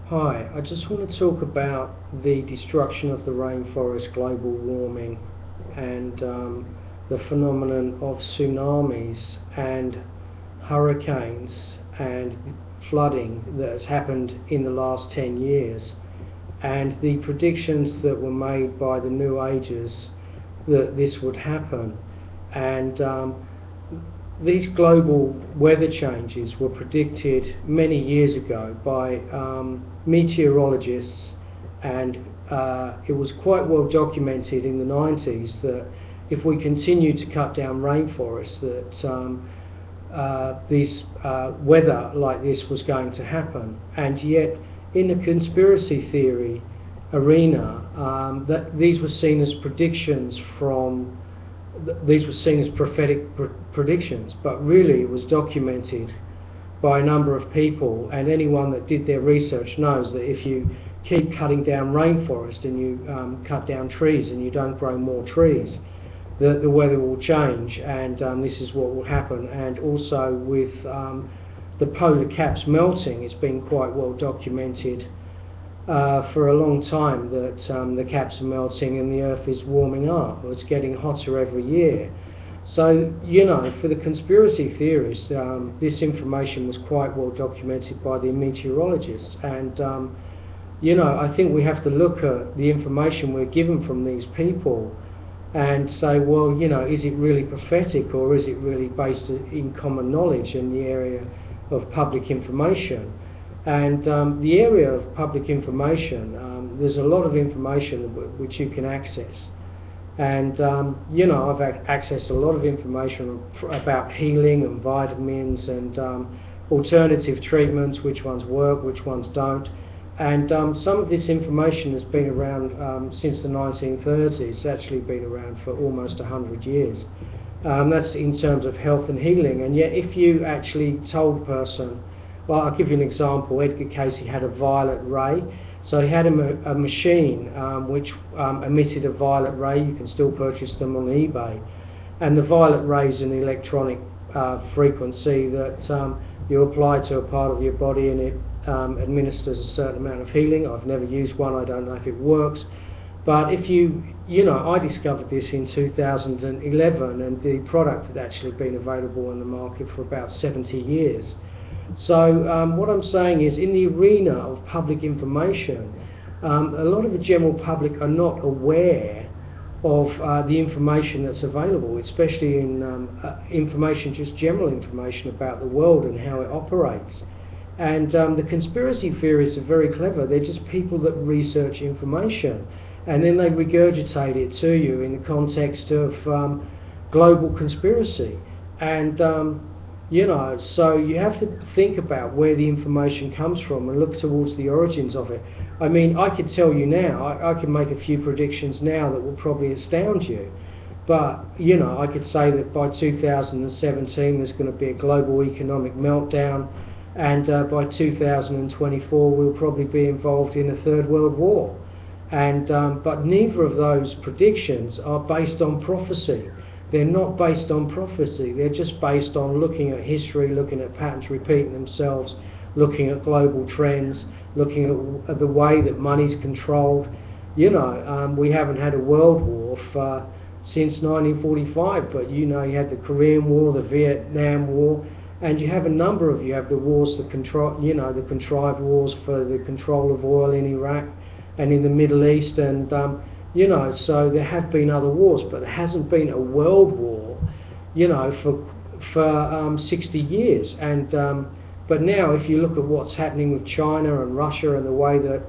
Hi, I just want to talk about the destruction of the rainforest, global warming, and the phenomenon of tsunamis and hurricanes and flooding that has happened in the last 10 years, and the predictions that were made by the New Ages that this would happen. And these global weather changes were predicted many years ago by meteorologists, and it was quite well documented in the 90s that if we continue to cut down rainforests, that this weather like this was going to happen. And yet in the conspiracy theory arena, that these were seen as predictions from these were seen as prophetic predictions, but really it was documented by a number of people, and anyone that did their research knows that if you keep cutting down rainforest and you cut down trees and you don't grow more trees, that the weather will change, and this is what will happen. And also with the polar caps melting, it's been quite well documented for a long time that the caps are melting and the earth is warming up, or it's getting hotter every year. So, for the conspiracy theorists, this information was quite well documented by the meteorologists. And, I think we have to look at the information we're given from these people and say, well, is it really prophetic, or is it really based in common knowledge in the area of public information? And the area of public information, there's a lot of information which you can access. And, I've accessed a lot of information about healing and vitamins and alternative treatments, which ones work, which ones don't. And some of this information has been around since the 1930s. It's actually been around for almost 100 years. That's in terms of health and healing. And yet if you actually told a person, well, I'll give you an example. Edgar Cayce had a violet ray. So he had a machine which emitted a violet ray. You can still purchase them on eBay. And the violet ray is an electronic frequency that you apply to a part of your body, and it administers a certain amount of healing. I've never used one. I don't know if it works. But if I discovered this in 2011, and the product had actually been available on the market for about 70 years. So what I'm saying is, in the arena of public information, a lot of the general public are not aware of the information that's available, especially in information, just general information about the world and how it operates. And the conspiracy theorists are very clever. They're just people that research information, and then they regurgitate it to you in the context of global conspiracy. And so you have to think about where the information comes from and look towards the origins of it. I mean, I could tell you now, I can make a few predictions now that will probably astound you. But, I could say that by 2017 there's going to be a global economic meltdown, and by 2024 we'll probably be involved in a third world war. And but neither of those predictions are based on prophecy. They're not based on prophecy. They're just based on looking at history, looking at patterns repeating themselves, looking at global trends, looking at the way that money's controlled. We haven't had a world war since 1945, but you had the Korean War, the Vietnam War, and you have the wars, the contrived wars for the control of oil in Iraq and in the Middle East, and so there have been other wars, but there hasn't been a world war, for 60 years. And but now, if you look at what's happening with China and Russia and the way that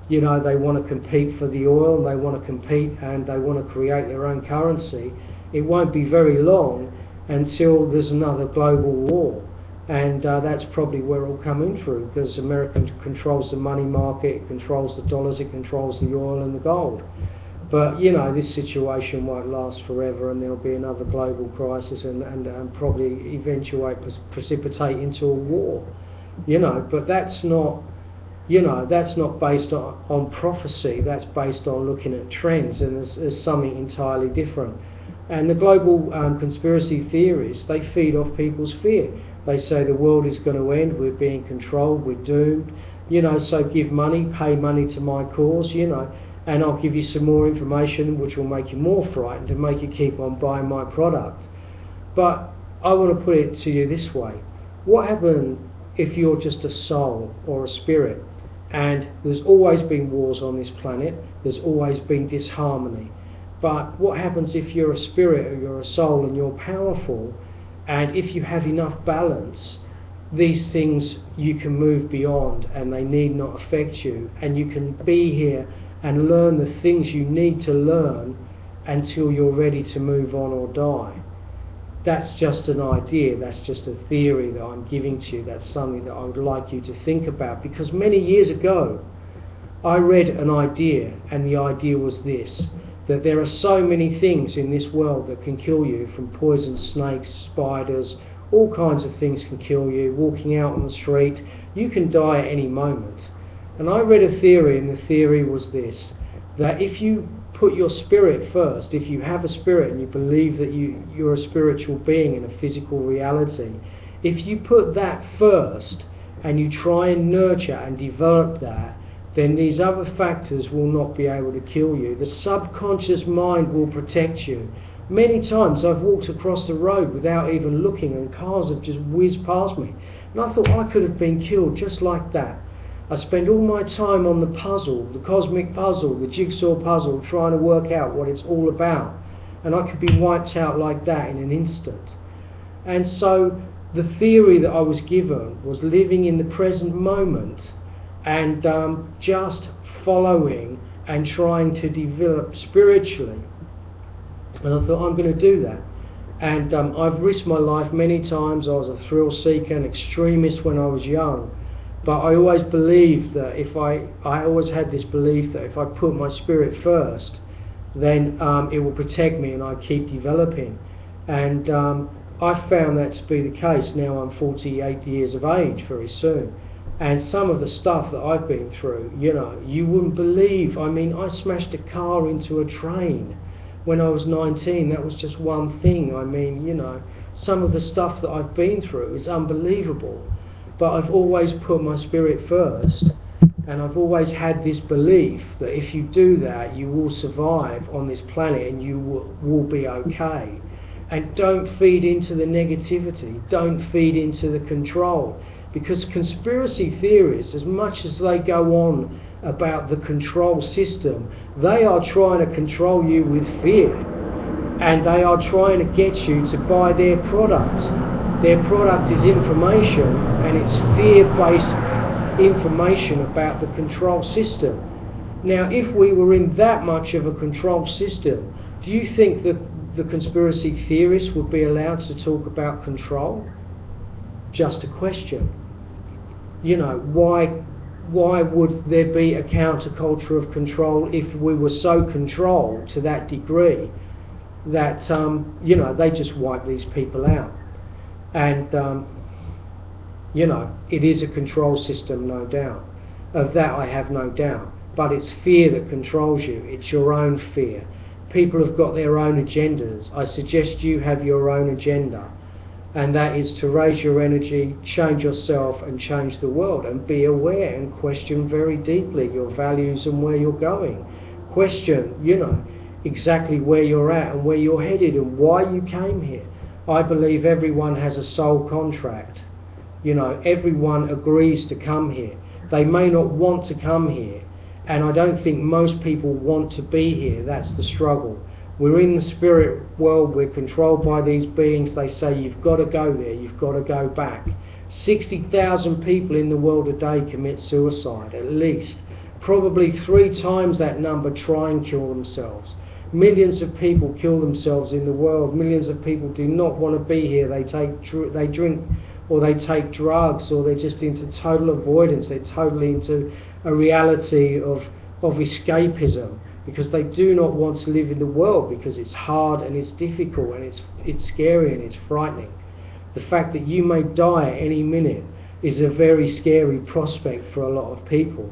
they want to compete for the oil, they want to compete and they want to create their own currency, it won't be very long until there's another global war. And that's probably where it'll come in through, because America controls the money market, it controls the dollars, it controls the oil and the gold. But this situation won't last forever, and there'll be another global crisis, and probably eventuate, precipitate into a war. But that's not based on prophecy. That's based on looking at trends, and there's something entirely different. And the global conspiracy theories, they feed off people's fear. They say the world is going to end, we're being controlled, we're doomed. So give money, pay money to my cause, and I'll give you some more information which will make you more frightened and make you keep on buying my product. But I want to put it to you this way. What happens if you're just a soul or a spirit, and there's always been wars on this planet, there's always been disharmony, but what happens if you're a spirit or you're a soul and you're powerful, and if you have enough balance, these things you can move beyond and they need not affect you, and you can be here and learn the things you need to learn until you're ready to move on or die. That's just an idea, that's just a theory that I'm giving to you. That's something that I would like you to think about, because many years ago I read an idea, and the idea was this: that there are so many things in this world that can kill you, from poison snakes, spiders, all kinds of things can kill you. Walking out on the street, you can die at any moment. And I read a theory, and the theory was this: that if you put your spirit first, if you have a spirit and you believe that you're a spiritual being in a physical reality, if you put that first and you try and nurture and develop that, then these other factors will not be able to kill you. The subconscious mind will protect you. Many times I've walked across the road without even looking, and cars have just whizzed past me, and I thought I could have been killed just like that. I spend all my time on the puzzle, the cosmic puzzle, the jigsaw puzzle, trying to work out what it's all about, and I could be wiped out like that in an instant. And so the theory that I was given was living in the present moment and just following and trying to develop spiritually. And I thought, I'm going to do that. And I've risked my life many times. I was a thrill seeker, an extremist when I was young. But I always believed that I always had this belief that if I put my spirit first, then it will protect me and I keep developing. And I found that to be the case. Now I'm 48 years of age very soon. And some of the stuff that I've been through, you wouldn't believe. I mean, I smashed a car into a train when I was 19. That was just one thing. I mean, some of the stuff that I've been through is unbelievable. But I've always put my spirit first, and I've always had this belief that if you do that, you will survive on this planet and you will be okay. And don't feed into the negativity, don't feed into the control, because conspiracy theories, as much as they go on about the control system, they are trying to control you with fear, and they are trying to get you to buy their product. Their product is information, and it's fear-based information about the control system. Now, if we were in that much of a control system, do you think that the conspiracy theorists would be allowed to talk about control? Just a question. Why would there be a counterculture of control if we were so controlled to that degree that they just wipe these people out? And it is a control system, no doubt. Of that I have no doubt. But it's fear that controls you. It's your own fear. People have got their own agendas. I suggest you have your own agenda, and that is to raise your energy, change yourself and change the world, and be aware and question very deeply your values and where you're going. Question, exactly where you're at and where you're headed and why you came here. I believe everyone has a soul contract. Everyone agrees to come here. They may not want to come here, and I don't think most people want to be here. That's the struggle. We're in the spirit world, we're controlled by these beings. They say you've got to go there, you've got to go back. 60,000 people in the world a day commit suicide, at least. Probably 3 times that number try and kill themselves. Millions of people kill themselves in the world. Millions of people do not want to be here. They drink or they take drugs, or they're just into total avoidance. They're totally into a reality of escapism, because they do not want to live in the world, because it's hard and it's difficult and it's scary and it's frightening. The fact that you may die at any minute is a very scary prospect for a lot of people,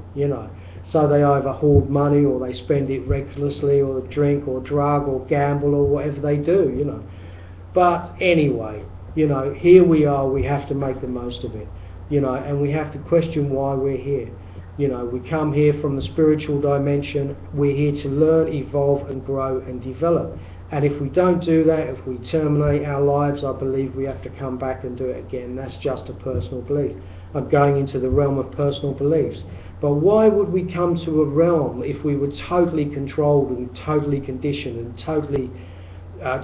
So they either hoard money, or they spend it recklessly, or drink or drug or gamble or whatever they do, But anyway, here we are, we have to make the most of it, and we have to question why we're here. You know, we come here from the spiritual dimension. We're here to learn, evolve and grow and develop. And if we don't do that, if we terminate our lives, I believe we have to come back and do it again. That's just a personal belief. I'm going into the realm of personal beliefs. But why would we come to a realm if we were totally controlled and totally conditioned and totally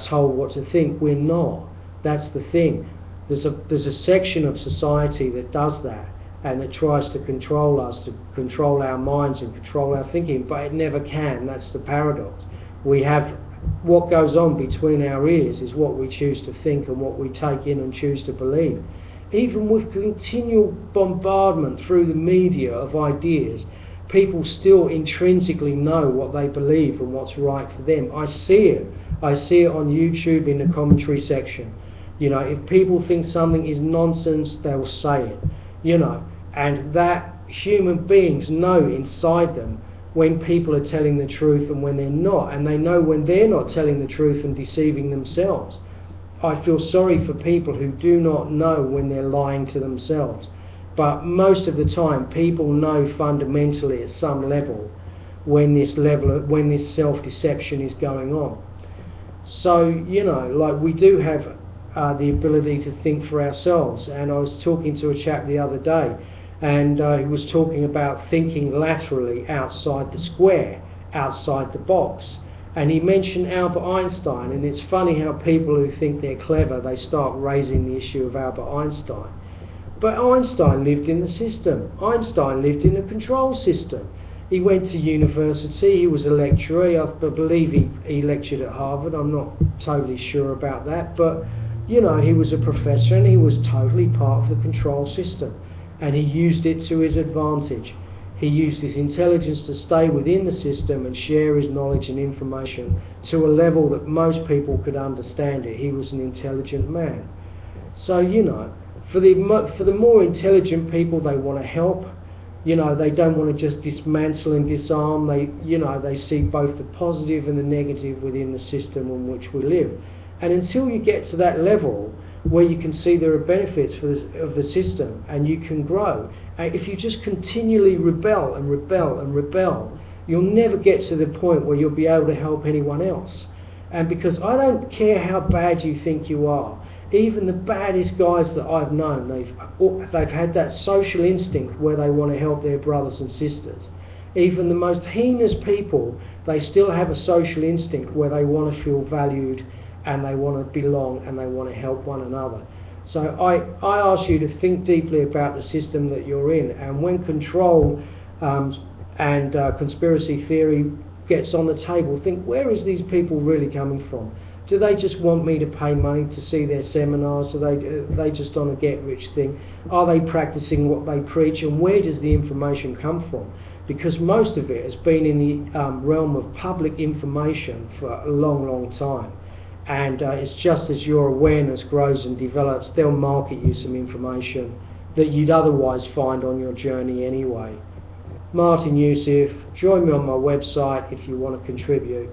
told what to think? We're not. That's the thing. There's a section of society that does that, and that tries to control us, to control our minds and control our thinking, but it never can. That's the paradox. We have what goes on between our ears is what we choose to think and what we take in and choose to believe. Even with continual bombardment through the media of ideas, people still intrinsically know what they believe and what's right for them. I see it. I see it on YouTube in the commentary section. You know, if people think something is nonsense, they'll say it. You know, and that human beings know inside them when people are telling the truth and when they're not, and they know when they're not telling the truth and deceiving themselves. I feel sorry for people who do not know when they're lying to themselves, but most of the time people know fundamentally at some level when this self-deception is going on. So, you know, like, we do have the ability to think for ourselves. And I was talking to a chap the other day, and he was talking about thinking laterally outside the square, outside the box. And he mentioned Albert Einstein, and it's funny how people who think they're clever, they start raising the issue of Albert Einstein. But Einstein lived in the system. Einstein lived in a control system. He went to university, he was a lecturer. I believe he lectured at Harvard. I'm not totally sure about that, but you know, he was a professor and he was totally part of the control system, and he used it to his advantage. He used his intelligence to stay within the system and share his knowledge and information to a level that most people could understand it. He was an intelligent man. So, you know, for the more intelligent people, they want to help. You know, they don't want to just dismantle and disarm. They see both the positive and the negative within the system in which we live. And until you get to that level where you can see there are benefits of the system and you can grow, if you just continually rebel and rebel and rebel, you'll never get to the point where you'll be able to help anyone else. And because I don't care how bad you think you are, even the baddest guys that I've known, they've had that social instinct where they want to help their brothers and sisters. Even the most heinous people, they still have a social instinct where they want to feel valued and they want to belong and they want to help one another. So I ask you to think deeply about the system that you're in, and when control and conspiracy theory gets on the table, think, where is these people really coming from? Do they just want me to pay money to see their seminars? Are they just on a get-rich thing? Are they practicing what they preach? And where does the information come from? Because most of it has been in the realm of public information for a long, long time. And it's just as your awareness grows and develops, they'll market you some information that you'd otherwise find on your journey anyway. Martin Youssef, join me on my website if you want to contribute.